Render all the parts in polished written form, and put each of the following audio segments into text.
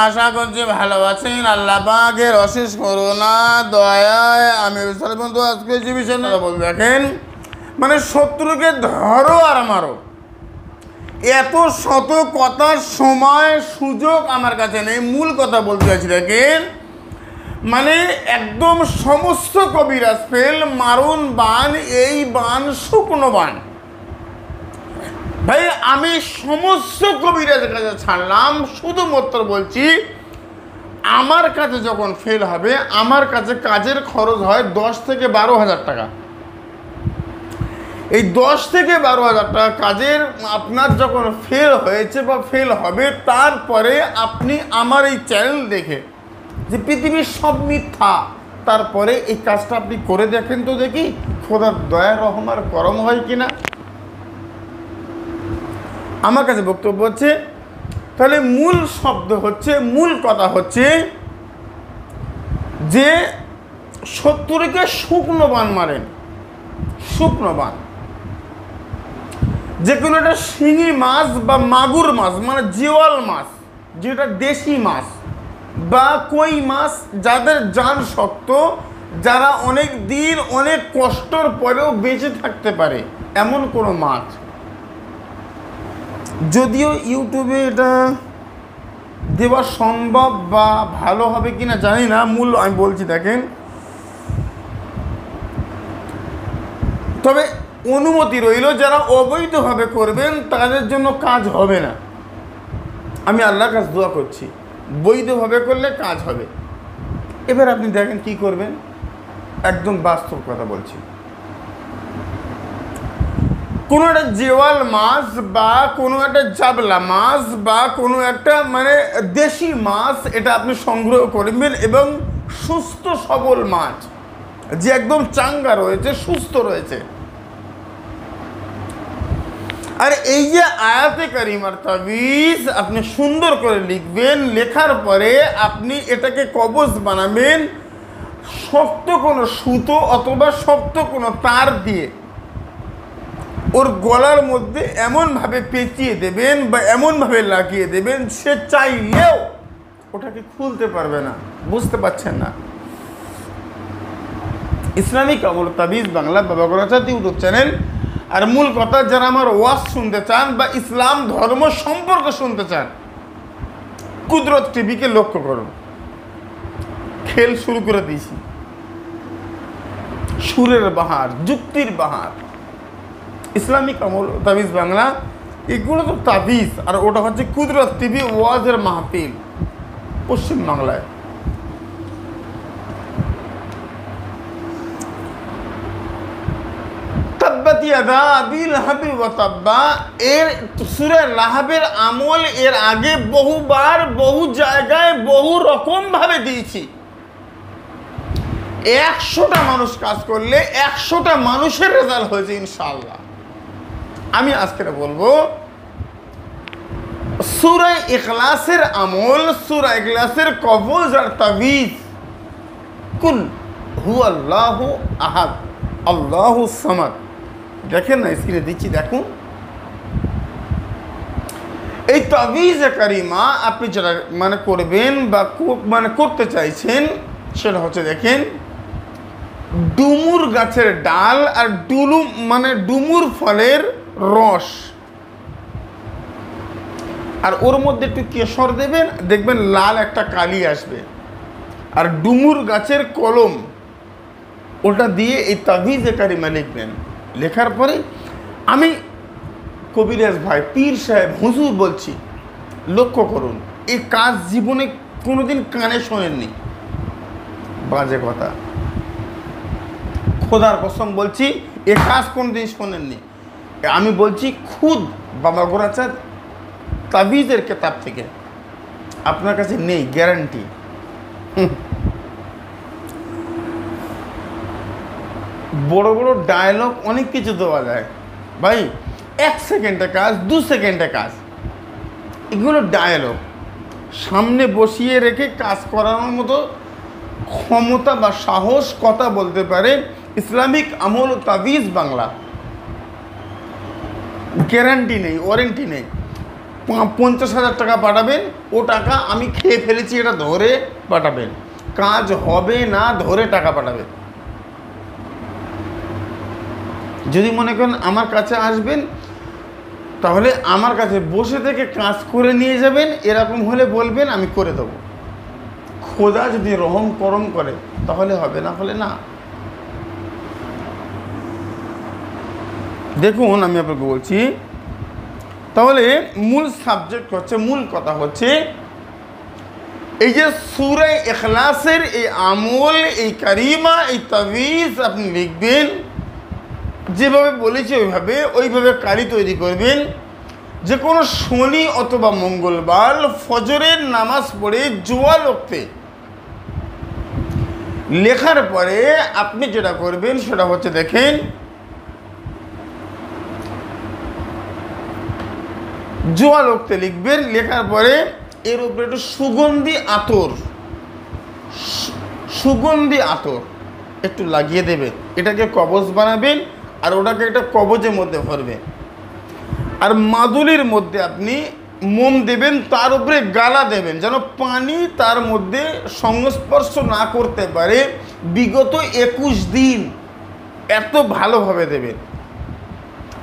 আশা করছি ভালো আছেন। আল্লাহ পাকের অশেষ করুণা দয়ায় আমি বন্ধু আজকে যে বিষয় বলবো, দেখেন মানে শত্রুকে ধরো আর মারো, এত শত কথার সময় সুযোগ আমার কাছে নেই। মূল কথা বলতে চাইছি, দেখেন মানে একদম সমস্ত কবিরাজ ফেল, মারুন বান, এই বান শুকনো বান। ভাই আমি সমস্ত কবিরাজের কাছে ছাড়লাম, শুধুমাত্র বলছি আমার কাছে যখন ফেল হবে, আমার কাছে কাজের খরচ হয় 10 থেকে 12,000 টাকা। এই 10 থেকে 12,000 টাকা কাজের আপনার যখন ফেল হয়েছে বা ফেল হবে, তারপরে আপনি আমার এই চ্যানেল দেখে যে পৃথিবীর সব মিথ্যা, তারপরে এই কাজটা আপনি করে দেখেন তো, দেখি খোদার দয়া রহমার করম হয় কিনা। আমার কাছে বক্তব্য হচ্ছে, তাহলে মূল শব্দ হচ্ছে, মূল কথা হচ্ছে যে শত্রুকে শুকনো বান মারেন। শুকনো বান, যে কোনো একটা শিঙি মাছ বা মাগুর মাছ, মানে জিওয়াল মাছ, যেটা দেশি মাছ বা কই মাছ, যাদের জান শক্ত, যারা অনেক দিন অনেক কষ্টর পরেও বেঁচে থাকতে পারে, এমন কোনো মাছ। যদিও ইউটিউবে এটা দেওয়া সম্ভব বা ভালো হবে কিনা জানি না, মূল আমি বলছি দেখেন। তবে অনুমতি রইল, যারা অবৈধভাবে করবেন তাদের জন্য কাজ হবে না। আমি আল্লাহর কাছে দোয়া করছি, বৈধভাবে করলে কাজ হবে। এবার আপনি দেখেন কি করবেন, একদম বাস্তব কথা বলছি। কোনো একটা জেওয়াল মাছ বা কোনো একটা জাবলা মাছ বা কোনো একটা মানে দেশি মাছ, এটা আপনি সংগ্রহ করবেন, এবং সুস্থ সবল মাছ, যে একদম চাঙ্গা রয়েছে, সুস্থ রয়েছে। আর এই যে আয়াতে কারিমার তাবিজ আপনি সুন্দর করে লিখবেন, লেখার পরে আপনি এটাকে কবজ বানাবেন শক্ত কোনো সুতো অথবা শক্ত কোনো তার দিয়ে ওর গলার মধ্যে এমনভাবে পেঁচিয়ে দেবেন বা এমনভাবে লাগিয়ে দেবেন, সে চাইলেও ওটাকে খুলতে পারবে না। বুঝতে পারছেন না? ইসলামিক আমল তাবিজ বাংলা, বাবা গোরাচাঁদ ইউটিউব চ্যানেল। আর মূল কথা, যারা আমার ওয়াজ শুনতে চান বা ইসলাম ধর্ম সম্পর্কে শুনতে চান, কুদরত টিভিকে লক্ষ্য করুন। খেল শুরু করে দিয়েছি, সুরের বাহার, যুক্তির বাহার। ইসলামিক আমল তাবিজ বাংলা, এগুলো তো তাবিজ, আর ওটা হচ্ছে কুদরত টিভি ওয়াজের মাহফিল, পশ্চিম বাংলায়। তাব্বাত ইয়াদা আবি লাহাবি ওয়া তাব্বা, এর সূরা লাহাবের আমল এর আগে বহুবার, বহু জায়গায়, বহু রকম ভাবে দিয়েছি। 100টা মানুষ কাজ করলে 100টা মানুষের রেজাল্ট হয়েছে ইনশাআল্লাহ। আমি আজকে বলবো সূরা ইখলাসের আমল, সূরা ইখলাসের কবজ আর তাবিজ। কুল হুয়াল্লাহু আহাদ আল্লাহুস সামাদ। দেখেন না, স্ক্রিনে দিচ্ছি, দেখুন। এই তাবিজে কারিমা আপনি যেটা মানে করবেন বা মানে করতে চাইছেন, সেটা হচ্ছে দেখেন, ডুমুর গাছের ডাল আর মানে ডুমুর ফলের রস, আর ওর মধ্যে একটু কেশর দেবেন, দেখবেন লাল একটা কালি আসবে। আর ডুমুর গাছের কলম, ওটা দিয়ে এই তাবিজে কারিমা লিখবেন। লেখার পরে আমি কবিরাজ ভাই, পীর সাহেব, হুজুর বলছি, লক্ষ্য করুন, এই কাজ জীবনে কোনোদিন কানে শোনেননি। বাজে কথা, খোদার কসম বলছি, এ কাজ কোনোদিন শোনেননি। আমি বলছি খুদ বাবা গোরাচাঁদ তাবিজের কেতাব থেকে, আপনার কাছে নেই, গ্যারান্টি। বড় বড় ডায়লগ অনেক কিছু দেওয়া যায় ভাই, 1 সেকেন্ডে কাজ, 2 সেকেন্ডে কাজ, এগুলো ডায়লগ। সামনে বসিয়ে রেখে কাজ করানোর মতো ক্ষমতা বা সাহস কথা বলতে পারে ইসলামিক আমল তাবিজ বাংলা। গ্যারান্টি নেই, ওয়ারেন্টি নেই। 50,000 টাকা পাঠাবেন, ও টাকা আমি খেয়ে ফেলেছি এটা ধরে পাঠাবেন। কাজ হবে না ধরে টাকা পাঠাবেন। যদি মনে করেন আমার কাছে আসবেন, তাহলে আমার কাছে বসে থেকে কাজ করে নিয়ে যাবেন, এরকম হলে বলবেন আমি করে দেবো। খোদা যদি রহম করম করে তাহলে হবে, না হলে না। দেখুন আমি আপনাকে বলছি, তাহলে মূল সাবজেক্ট হচ্ছে, মূল কথা হচ্ছে এই যে সূরা ইখলাসের এই আমল, এই কারিমা, এই তাবিজ আপনি লিখবেন, যেভাবে বলেছি ওইভাবে কারি তৈরি করবেন। যে কোনো শনি অথবা মঙ্গলবার ফজরের নামাজ পড়ে জোয়াল ওক্তে লেখার পরে আপনি যেটা করবেন সেটা হচ্ছে, দেখেন জোয়াল ওক্তে লিখবেন, লেখার পরে এর উপরে একটু সুগন্ধি আতর একটু লাগিয়ে দেবেন। এটাকে কবজ বানাবেন আর ওটাকে একটা কবজের মধ্যে ভরবেন। আর মাদুলির মধ্যে আপনি মোম দেবেন, তার উপরে গালা দেবেন যেন পানি তার মধ্যে সংস্পর্শ না করতে পারে। বিগত 21 দিন এত ভালোভাবে দেবেন।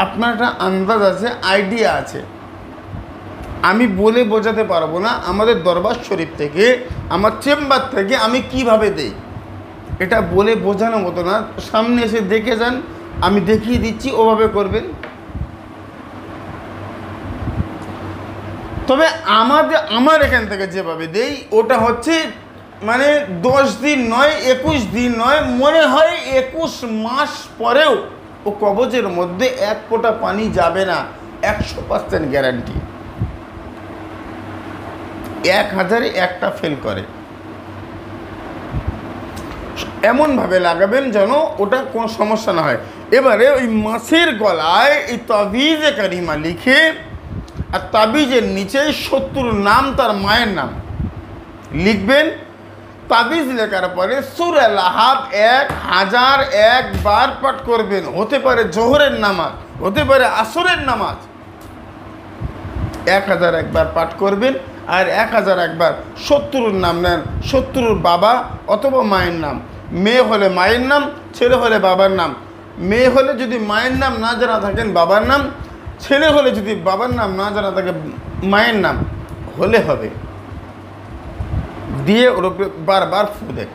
আপনার একটা আন্দাজ আছে, আইডিয়া আছে, আমি বলে বোঝাতে পারবো না। আমাদের দরবার শরীফ থেকে, আমার চেম্বার থেকে আমি কিভাবে দেই এটা বলে বোঝানোর মতো না। সামনে এসে দেখে যান, আমি দেখিয়ে দিচ্ছি, ওভাবে করবেন। তবে আমার এখান থেকে যেভাবে দেই ওটা হচ্ছে মানে 10 দিন নয়, 21 দিন নয়, মনে হয় 21 মাস পরেও ও কবজের মধ্যে 1 ফোঁটা পানি যাবে না, 100% গ্যারান্টি। 1000-এ 1টা ফেল করে। এমনভাবে লাগাবেন যেন ওটা কোনো সমস্যা না হয়। এবারে ওই মাছের গলায় এই তাবিজে কারিমা লিখে, আর তাবিজের নিচে 70 নাম, তার মায়ের নাম লিখবেন। তাবিজ লেখার পরে সূরা লাহাব 1001 বার পাঠ করবেন। হতে পারে জোহরের নামাজ, হতে পারে আসরের নামাজ, 1001 বার পাঠ করবেন। আর 1001 বার 70 নাম নেন, 70 বাবা অথবা মায়ের নাম। মেয়ে হলে মায়ের নাম, ছেলে হলে বাবার নাম। মেয়ে হলে যদি মায়ের নাম না জানা থাকেন বাবার নাম, ছেলে হলে যদি বাবার নাম না জানা থাকে মায়ের নাম হলে হবে। দিয়ে ওর উপরে বারবার ফু দেন।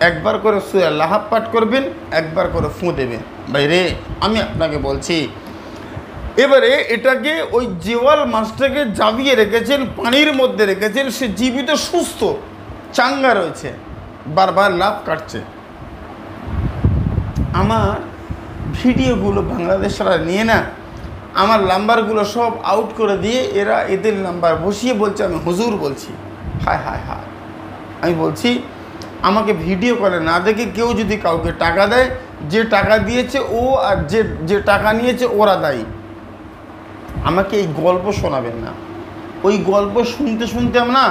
একবার করে সূরা লাহাব পাঠ করবেন, একবার করে ফু দেবেন। ভাইরে আমি আপনাকে বলছি, এবারে এটাকে ওই জেওয়াল মাছটাকে জাবিয়ে রেখেছেন, পানির মধ্যে রেখেছেন, সে জীবিত সুস্থ চাঙ্গা রয়েছে, বারবার লাভ কাটছে। আমার ভিডিওগুলো বাংলাদেশরা নিয়ে না আমার নাম্বারগুলো সব আউট করে দিয়ে এরা এদের নাম্বার বসিয়ে বলছে আমি হুজুর বলছি। হায় হায় হায়, আমি বলছি আমাকে ভিডিও করে না দেখে কেউ যদি কাউকে টাকা দেয়, যে টাকা দিয়েছে ও আর যে টাকা নিয়েছে ওরা দায়ী। আমাকে এই গল্প শোনাবেন না। ওই গল্প শুনতে শুনতে আমরা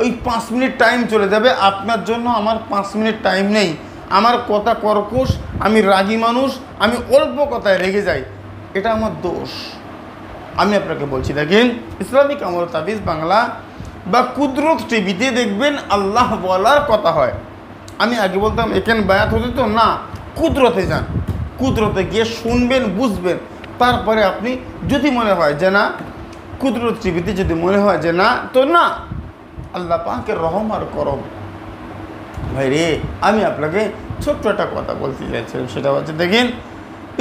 ওই 5 মিনিট টাইম চলে যাবে। আপনার জন্য আমার 5 মিনিট টাইম নেই। আমার কথা কর্কশ, আমি রাগী মানুষ, আমি অল্প কথায় রেগে যাই, এটা আমার দোষ। আমি আপনাকে বলছি, দেখেন ইসলামিক আমল তাবিজ বাংলা বা কুদরত টিভিতে দেখবেন আল্লাহ বলার কথা হয়। আমি আগে বলতাম এখানে বায়াত হতে, তো না, কুদরতে যান, কুদরতে গিয়ে শুনবেন, বুঝবেন। তারপরে আপনি যদি মনে হয় যে না, কুদরত টিভিতে যদি মনে হয় যে না, তো না, আল্লাহ পাকের রহম আর করম। ভাই রে, আমি আপনাকে ছোট্ট একটা কথা বলতে চাইছিলাম, সেটা হচ্ছে দেখেন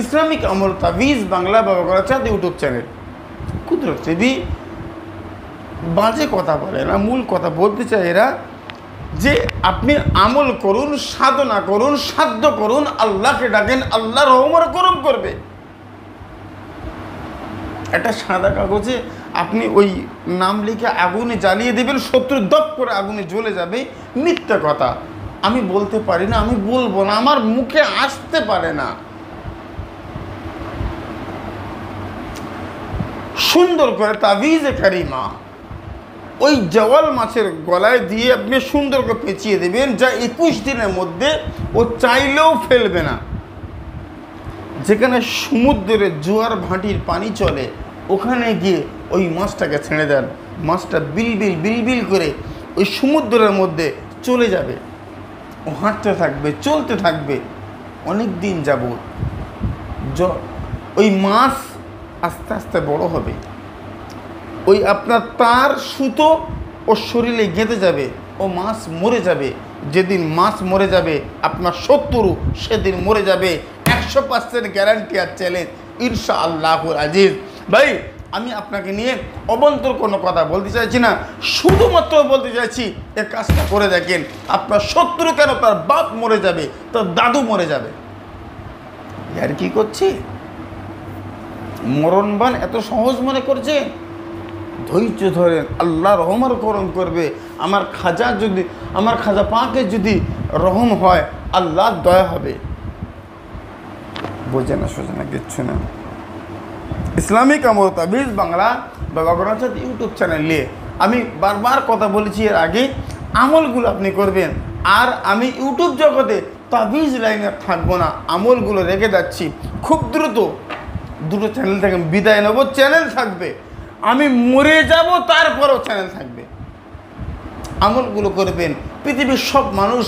ইসলামিক আমল তাবিজ বাংলা বাবা করা চাঁদ ইউটিউব চ্যানেল, কুদরত টিভি বাজে কথা বলে না, মূল কথা বলতে চায় এরা যে আপনি আমল করুন, সাধনা করুন, সাধ্য করুন, আল্লাহকে ডাকেন, আল্লাহ রহম আর করম করবে। একটা সাদা কাগজে আপনি ওই নাম লিখে আগুনে জ্বালিয়ে দেবেন, শত্রু দপ করে আগুনে জ্বলে যাবে। মিথ্যা কথা আমি বলতে পারি না, আমি বলবো না, আমার মুখে আসতে পারে না। সুন্দর করে তাবিজে কারিমা ওই জওয়াল মাছের গলায় দিয়ে আপনি সুন্দর করে পেঁচিয়ে দেবেন, যা 21 দিনের মধ্যে ও চাইলেও ফেলবে না। যেখানে সমুদ্রের জোয়ার ভাটির পানি চলে ওখানে গিয়ে ওই মাছটাকে ছেড়ে দেন, মাছটা বিলবিল বিলবিল করে ওই সমুদ্রের মধ্যে চলে যাবে। ও হাঁটতে থাকবে, চলতে থাকবে অনেক দিন যাবত। ওই মাছ আস্তে আস্তে বড় হবে, ওই আপনার তার সুতো ওর শরীরে গেঁথে যাবে, ও মাছ মরে যাবে। যেদিন মাছ মরে যাবে আপনার শত্রু সেদিন মরে যাবে। 100% গ্যারান্টি আর চ্যালেঞ্জ ইনশাআল্লাহুল আজিজ। ভাই আমি আপনাকে নিয়ে অবান্তর কোনো কথা বলতে চাইছি না, শুধুমাত্র বলতে চাইছি এ কাজটা করে দেখেন। আপনার শত্রু কেন, তার বাপ মরে যাবে, তার দাদু মরে যাবে। আর কি করছি, মরণবান এত সহজ মনে করছে? ধৈর্য ধরেন, আল্লাহ রহমার করম করবে। আমার খাজা পাকে যদি রহম হয়, আল্লাহর দয়া হবে। বোঝে না সোজে না কিচ্ছু না। ইসলামিক আমল তাবিজ বাংলা বাবা গণচাঁদ ইউটিউব চ্যানেল নিয়ে আমি বারবার কথা বলেছি এর আগে, আমলগুলো আপনি করবেন। আর আমি ইউটিউব জগতে তাবিজ লাইনে থাকবো না, আমলগুলো রেখে যাচ্ছি। খুব দ্রুত দুটো চ্যানেল থেকে বিদায় নেব, চ্যানেল থাকবে, আমি মরে যাব তারপরেও চ্যানেল থাকবে। আমলগুলো করবেন। পৃথিবীর সব মানুষ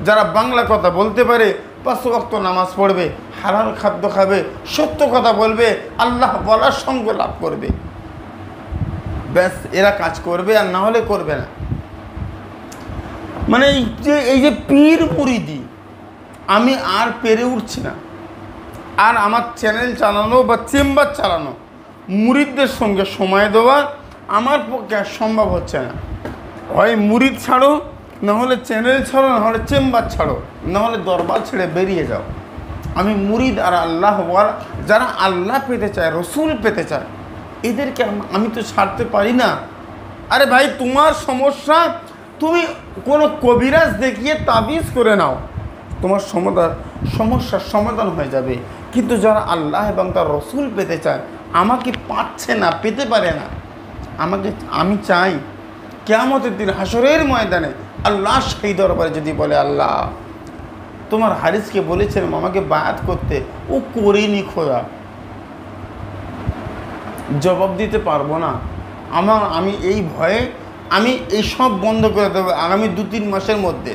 যারা বাংলা কথা বলতে পারে, 5 ওয়াক্ত নামাজ পড়বে, হালাল খাদ্য খাবে, সত্য কথা বলবে, আল্লাহ বলার সঙ্গ লাভ করবে, ব্যাস এরা কাজ করবে, আর না হলে করবে না। মানে এই যে পীর মুরিদি, আমি আর পেরে উঠছি না। আর আমার চ্যানেল চালানো বা চেম্বার চালানো, মুরিদদের সঙ্গে সময় দেওয়া আমার পক্ষে আর সম্ভব হচ্ছে না। হয় মুরিদ ছাড়ো, নাহলে চ্যানেল ছাড়ো, নাহলে চেম্বার ছাড়ো, নাহলে দরবার ছেড়ে বেরিয়ে যাও। আমি মুরিদ আর আল্লাহ যারা আল্লাহ পেতে চায়, রসুল পেতে চায়, এদেরকে আমি তো ছাড়তে পারি না। আরে ভাই তোমার সমস্যা, তুমি কোনো কবিরাজ দেখিয়ে তাবিজ করে নাও, তোমার সমস্যার সমাধান হয়ে যাবে। কিন্তু যারা আল্লাহ এবং তার রসুল পেতে চায়, আমাকে পাচ্ছে না, পেতে পারে না। আমি চাই কিয়ামতের দিন হাসরের ময়দানে আল্লাহ সেই দরবারে যদি বলে, আল্লাহ তোমার হারিসকে বলেছিলাম আমাকে বায়াত করতে, ও করিনি খোদা, জবাব দিতে পারবো না। আমি এই ভয়ে আমি এই সব বন্ধ করে দেবো আগামী 2-3 মাসের মধ্যে।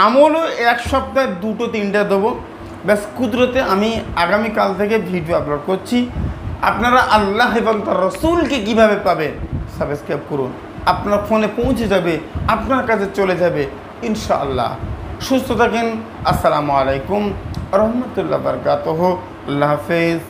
আমলও 1 সপ্তাহে 2-3টা দেবো, ব্যাস। কুদরতে আমি আগামীকাল থেকে ভিডিও আপলোড করছি। আপনারা আল্লাহ এবং তার রসুলকে কীভাবে পাবেন, সাবস্ক্রাইব করুন, আপনার ফোনে পৌঁছে যাবে, আপনার কাছে চলে যাবে ইনশাআল্লাহ। সুস্থ থাকেন। আসসালামু আলাইকুম রহমতুল্লাহ বারকাতুহু। আল্লাহ হাফেজ।